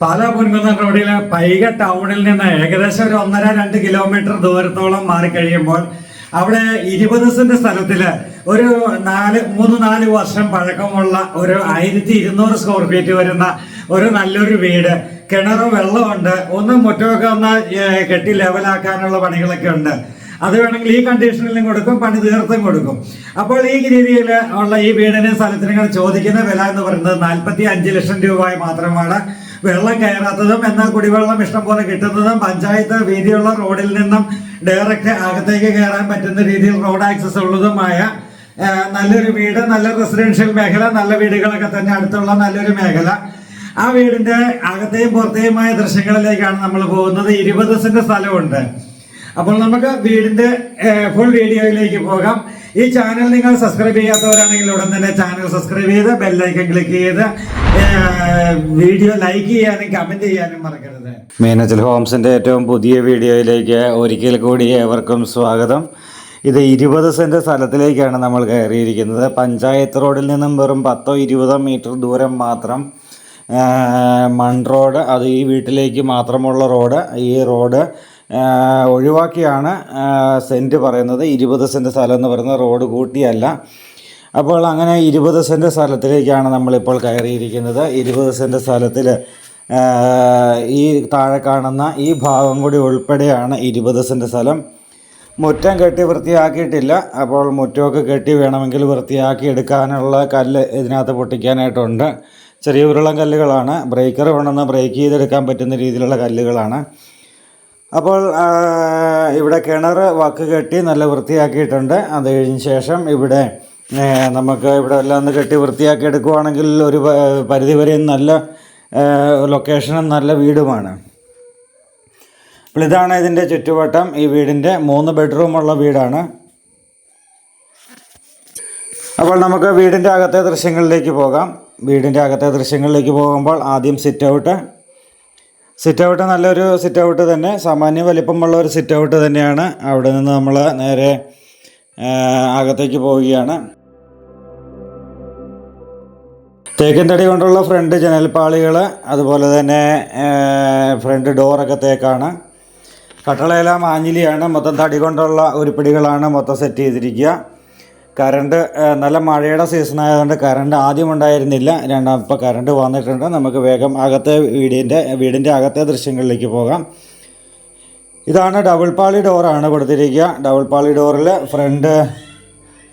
പാലാ പൊൻകുന്നം റോഡിലെ പൈക ടൗണിൽ നിന്ന് ഏകദേശം ഒരു 1.5-2 കിലോമീറ്റർ ദൂരത്തോളം മാറിക്കഴിയുമ്പോൾ അവിടെ 20 സെന്റ് സ്ഥലത്തില് ഒരു 3-4 വർഷം പഴക്കമുള്ള ഒരു 1200 സ്ക്വയർ ഫീറ്റ് വരുന്ന ഒരു നല്ലൊരു വീട്, കിണറ്, വെള്ളമുണ്ട്, ഒന്ന് മുറ്റമൊക്കെ ഒന്ന് കെട്ടി ലെവലാക്കാനുള്ള പണികളൊക്കെ ഉണ്ട്. അത് വേണമെങ്കിൽ ഈ കണ്ടീഷനിലും കൊടുക്കും, പണി തീർത്തും കൊടുക്കും. അപ്പോൾ ഈ രീതിയിൽ ഉള്ള ഈ വീടിന് സ്ഥലത്തിനും ചോദിക്കുന്ന വില എന്ന് പറയുന്നത് 45 ലക്ഷം രൂപ മാത്രമാണ്. വെള്ളം കയറാത്തതും എന്നാൽ കുടിവെള്ളം ഇഷ്ടം പോലെ കിട്ടുന്നതും പഞ്ചായത്ത് വീതിയുള്ള റോഡിൽ നിന്നും ഡയറക്റ്റ് അകത്തേക്ക് കയറാൻ പറ്റുന്ന രീതിയിൽ റോഡ് ആക്സസ് ഉള്ളതുമായ നല്ലൊരു വീട്, നല്ല റെസിഡൻഷ്യൽ മേഖല, നല്ല വീടുകളൊക്കെ തന്നെ അടുത്തുള്ള നല്ലൊരു മേഖല. ആ വീടിന്റെ അകത്തെയും പുറത്തെയുമായ ദൃശ്യങ്ങളിലേക്കാണ് നമ്മൾ പോകുന്നത്. 20 സെന്റ് സ്ഥലമുണ്ട്. അപ്പോൾ നമുക്ക് വീടിന്റെ ഫുൾ വീഡിയോയിലേക്ക് പോകാം. ഈ ചാനൽ നിങ്ങൾ സബ്സ്ക്രൈബ് ചെയ്യാത്തവരാണെങ്കിൽ ഉടൻ തന്നെ ചാനൽ സബ്സ്ക്രൈബ് ചെയ്ത് ബെല്ലൈക്കൺ ക്ലിക്ക് ചെയ്ത് വീഡിയോ ലൈക്ക് ചെയ്യാനും കമന്റ് ചെയ്യാനും മറക്കരുത്. മീനച്ചൽ ഹോംസിന്റെ ഏറ്റവും പുതിയ വീഡിയോയിലേക്ക് ഒരിക്കൽ കൂടി ഏവർക്കും സ്വാഗതം. ഇത് 20 സെന്റ് സ്ഥലത്തിലേക്കാണ് നമ്മൾ കയറിയിരിക്കുന്നത്. പഞ്ചായത്ത് റോഡിൽ നിന്നും വെറും 10-20 മീറ്റർ ദൂരം മാത്രം മൺ റോഡ്, അത് ഈ വീട്ടിലേക്ക് മാത്രമുള്ള റോഡ്. ഈ റോഡ് ഒഴിവാക്കിയാണ് സെൻറ്റ് പറയുന്നത്. 20 സെൻറ്റ് സ്ഥലം എന്ന് പറയുന്നത് റോഡ് കൂട്ടിയല്ല. അപ്പോൾ അങ്ങനെ 20 സെൻറ്റ് സ്ഥലത്തിലേക്കാണ് നമ്മളിപ്പോൾ കയറിയിരിക്കുന്നത്. 20 സെൻറ്റ് സ്ഥലത്തിൽ ഈ താഴെ കാണുന്ന ഈ ഭാഗം കൂടി ഉൾപ്പെടെയാണ് 20 സെൻറ്റ് സ്ഥലം. മുറ്റം കെട്ടി വൃത്തിയാക്കിയിട്ടില്ല. അപ്പോൾ മുറ്റമൊക്കെ കെട്ടി വേണമെങ്കിൽ വൃത്തിയാക്കി എടുക്കാനുള്ള കല്ല് ഇതിനകത്ത് പൊട്ടിക്കാനായിട്ടുണ്ട്. ചെറിയ ഉരുളം കല്ലുകളാണ്. ബ്രേക്കർ വേണമെന്ന് ബ്രേക്ക് ചെയ്തെടുക്കാൻ പറ്റുന്ന രീതിയിലുള്ള കല്ലുകളാണ്. അപ്പോൾ ഇവിടെ കിണർ വക്ക് കെട്ടി നല്ല വൃത്തിയാക്കിയിട്ടുണ്ട്. അത് കഴിഞ്ഞ ശേഷം ഇവിടെ നമുക്ക് ഇവിടെ എല്ലാം ഒന്ന് കെട്ടി വൃത്തിയാക്കി എടുക്കുവാണെങ്കിൽ ഒരു പരിധിവരെയും നല്ല ലൊക്കേഷനും നല്ല വീടുമാണ്. അപ്പോൾ ഇതാണ് ഇതിൻ്റെ ചുറ്റുവട്ടം. ഈ വീടിൻ്റെ 3 ബെഡ്റൂമുള്ള വീടാണ്. അപ്പോൾ നമുക്ക് വീടിൻ്റെ അകത്തെ ദൃശ്യങ്ങളിലേക്ക് പോകാം. വീടിൻ്റെ അകത്തെ ദൃശ്യങ്ങളിലേക്ക് പോകുമ്പോൾ ആദ്യം സിറ്റ് ഔട്ട് നല്ലൊരു സിറ്റ് ഔട്ട് തന്നെ, സാമാന്യ വലിപ്പമുള്ള ഒരു സിറ്റ് ഔട്ട് തന്നെയാണ്. അവിടെ നിന്ന് നമ്മൾ നേരെ അകത്തേക്ക് പോവുകയാണ്. തേക്കിൻ തടി കൊണ്ടുള്ള ഫ്രണ്ട് ജനൽപ്പാളികൾ, അതുപോലെ തന്നെ ഫ്രണ്ട് ഡോറൊക്കെ തേക്കാണ്. കട്ടളയെല്ലാം ആഞ്ഞിലിയാണ്. മൊത്തം തടി കൊണ്ടുള്ള ഉരുപ്പിടികളാണ് മൊത്തം സെറ്റ് ചെയ്തിരിക്കുക. കറണ്ട് നല്ല മഴയുടെ സീസൺ ആയതുകൊണ്ട് കറണ്ട് ആദ്യം ഉണ്ടായിരുന്നില്ല. ഇപ്പോൾ കറണ്ട് വന്നിട്ടുണ്ട്. നമുക്ക് വേഗം അകത്തെ വീടിൻ്റെ അകത്തെ ദൃശ്യങ്ങളിലേക്ക് പോകാം. ഇതാണ് ഡബിൾ പാളി ഡോറാണ് കൊടുത്തിരിക്കുക. ഡബിൾ പാളി ഡോറിൽ ഫ്രണ്ട്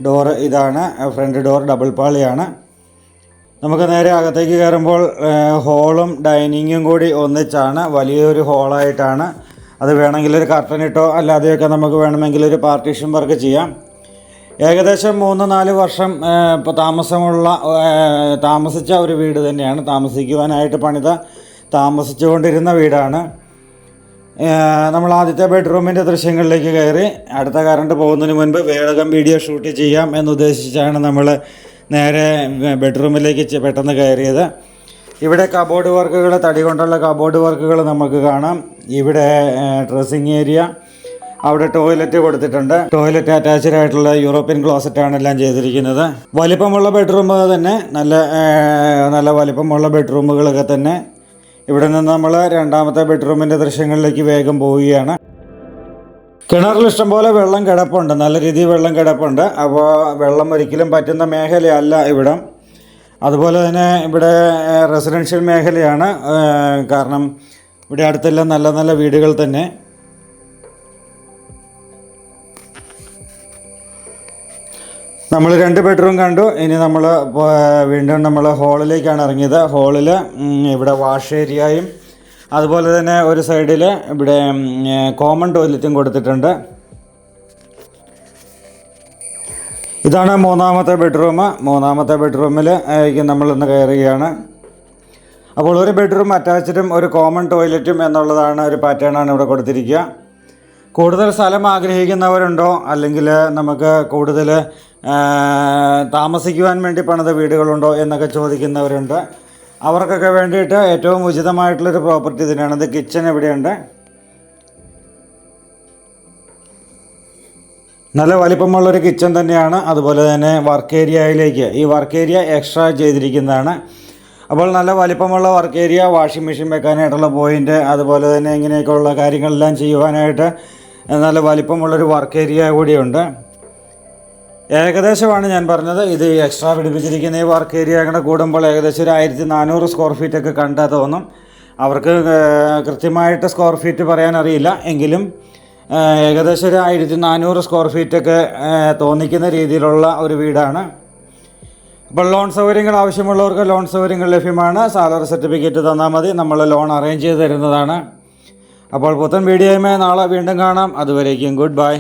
ഡോറ് ഇതാണ്. ഫ്രണ്ട് ഡോർ ഡബിൾ പാളിയാണ്. നമുക്ക് നേരെ അകത്തേക്ക് കയറുമ്പോൾ ഹോളും ഡൈനിങ്ങും കൂടി ഒന്നിച്ചാണ്. വലിയൊരു ഹോളായിട്ടാണ്. അത് വേണമെങ്കിൽ ഒരു കർട്ടൻ ഇട്ടോ അല്ലാതെയൊക്കെ നമുക്ക് വേണമെങ്കിൽ ഒരു പാർട്ടീഷൻ വർക്ക് ചെയ്യാം. ഏകദേശം 3-4 വർഷം ഇപ്പോൾ താമസിച്ച ഒരു വീട് തന്നെയാണ്. താമസിക്കുവാനായിട്ട് താമസിച്ചുകൊണ്ടിരുന്ന വീടാണ്. നമ്മൾ ആദ്യത്തെ ബെഡ്റൂമിൻ്റെ ദൃശ്യങ്ങളിലേക്ക് കയറി. അടുത്ത കറണ്ട് പോകുന്നതിന് മുൻപ് വേഗം വീഡിയോ ഷൂട്ട് ചെയ്യാം എന്നുദ്ദേശിച്ചാണ് നമ്മൾ നേരെ ബെഡ്റൂമിലേക്ക് പെട്ടെന്ന് കയറിയത്. ഇവിടെ കബോർഡ് വർക്കുകൾ, തടി കൊണ്ടുള്ള കബോർഡ് വർക്കുകൾ നമുക്ക് കാണാം. ഇവിടെ ഡ്രസ്സിങ് ഏരിയ, അവിടെ ടോയ്ലറ്റ് കൊടുത്തിട്ടുണ്ട്. ടോയ്ലറ്റ് അറ്റാച്ച്ഡ് ആയിട്ടുള്ള യൂറോപ്യൻ ക്ലോസറ്റാണ് എല്ലാം ചെയ്തിരിക്കുന്നത്. വലിപ്പമുള്ള ബെഡ്റൂം തന്നെ, നല്ല വലിപ്പമുള്ള ബെഡ്റൂമുകളൊക്കെ തന്നെ. ഇവിടെ നിന്ന് നമ്മൾ രണ്ടാമത്തെ ബെഡ്റൂമിൻ്റെ ദൃശ്യങ്ങളിലേക്ക് വേഗം പോവുകയാണ്. കിണറിൽ ഇഷ്ടംപോലെ വെള്ളം കിടപ്പുണ്ട്, നല്ല രീതിയിൽ വെള്ളം കിടപ്പുണ്ട്. അപ്പോൾ വെള്ളം ഒരിക്കലും പറ്റുന്ന മേഖലയല്ല ഇവിടം. അതുപോലെ തന്നെ ഇവിടെ റെസിഡൻഷ്യൽ മേഖലയാണ്. കാരണം ഇവിടെ അടുത്തെല്ലാം നല്ല നല്ല വീടുകൾ തന്നെ. നമ്മൾ 2 ബെഡ്റൂം കണ്ടു. ഇനി നമ്മൾ വീണ്ടും ഹോളിലേക്കാണ് ഇറങ്ങിയത്. ഹോളിൽ ഇവിടെ വാഷ് ഏരിയയും അതുപോലെ തന്നെ ഒരു സൈഡിൽ ഇവിടെ കോമൺ ടോയ്ലറ്റും കൊടുത്തിട്ടുണ്ട്. ഇതാണ് മൂന്നാമത്തെ ബെഡ്റൂം. മൂന്നാമത്തെ ബെഡ്റൂമിൽ നമ്മളിന്ന് കയറുകയാണ്. അപ്പോൾ ഒരു ബെഡ്റൂം അറ്റാച്ച്ഡും ഒരു കോമൺ ടോയ്ലറ്റും എന്നുള്ളതാണ് ഒരു പാറ്റേണാണ് ഇവിടെ കൊടുത്തിരിക്കുക. കൂടുതൽ സ്ഥലം ആഗ്രഹിക്കുന്നവരുണ്ടോ, അല്ലെങ്കിൽ നമുക്ക് കൂടുതൽ താമസിക്കുവാൻ വേണ്ടി പണിത വീടുകളുണ്ടോ എന്നൊക്കെ ചോദിക്കുന്നവരുണ്ട്. അവർക്കൊക്കെ വേണ്ടിയിട്ട് ഏറ്റവും ഉചിതമായിട്ടുള്ളൊരു പ്രോപ്പർട്ടി തന്നെയാണ്. ഇത് കിച്ചൺ ഇവിടെയുണ്ട്. നല്ല വലിപ്പമുള്ളൊരു കിച്ചൺ തന്നെയാണ്. അതുപോലെ തന്നെ വർക്ക് ഏരിയയിലേക്ക്, ഈ വർക്ക് ഏരിയ എക്സ്ട്രാ ചെയ്തിരിക്കുന്നതാണ്. അപ്പോൾ നല്ല വലിപ്പമുള്ള വർക്ക് ഏരിയ, വാഷിംഗ് മെഷീൻ വെക്കാനായിട്ടുള്ള പോയിൻ്റ്, അതുപോലെ തന്നെ ഇങ്ങനെയൊക്കെയുള്ള കാര്യങ്ങളെല്ലാം ചെയ്യുവാനായിട്ട് നല്ല വലിപ്പമുള്ളൊരു വർക്ക് ഏരിയ കൂടിയുണ്ട്. ഏകദേശമാണ് ഞാൻ പറഞ്ഞത്. ഇത് എക്സ്ട്രാ പിടിപ്പിച്ചിരിക്കുന്ന ഈ വർക്ക് ഏരിയ കൂടെ കൂടുമ്പോൾ ഏകദേശം ഒരു 1400 സ്ക്വയർ ഫീറ്റൊക്കെ കണ്ടാൽ തോന്നും. അവർക്ക് കൃത്യമായിട്ട് സ്ക്വയർ ഫീറ്റ് പറയാനറിയില്ല, എങ്കിലും ഏകദേശം ഒരു 1400 സ്ക്വയർ ഫീറ്റൊക്കെ തോന്നിക്കുന്ന രീതിയിലുള്ള ഒരു വീടാണ്. അപ്പോൾ ലോൺ സൗകര്യങ്ങൾ ആവശ്യമുള്ളവർക്ക് ലോൺ സൗകര്യങ്ങൾ ലഭ്യമാണ്. സാലറി സർട്ടിഫിക്കറ്റ് തന്നാൽ മതി, നമ്മൾ ലോൺ അറേഞ്ച് ചെയ്ത് തരുന്നതാണ്. അപ്പോൾ പുത്തൻ വീഡിയോയുമായി നാളെ വീണ്ടും കാണാം. അതുവരേക്കും ഗുഡ് ബൈ.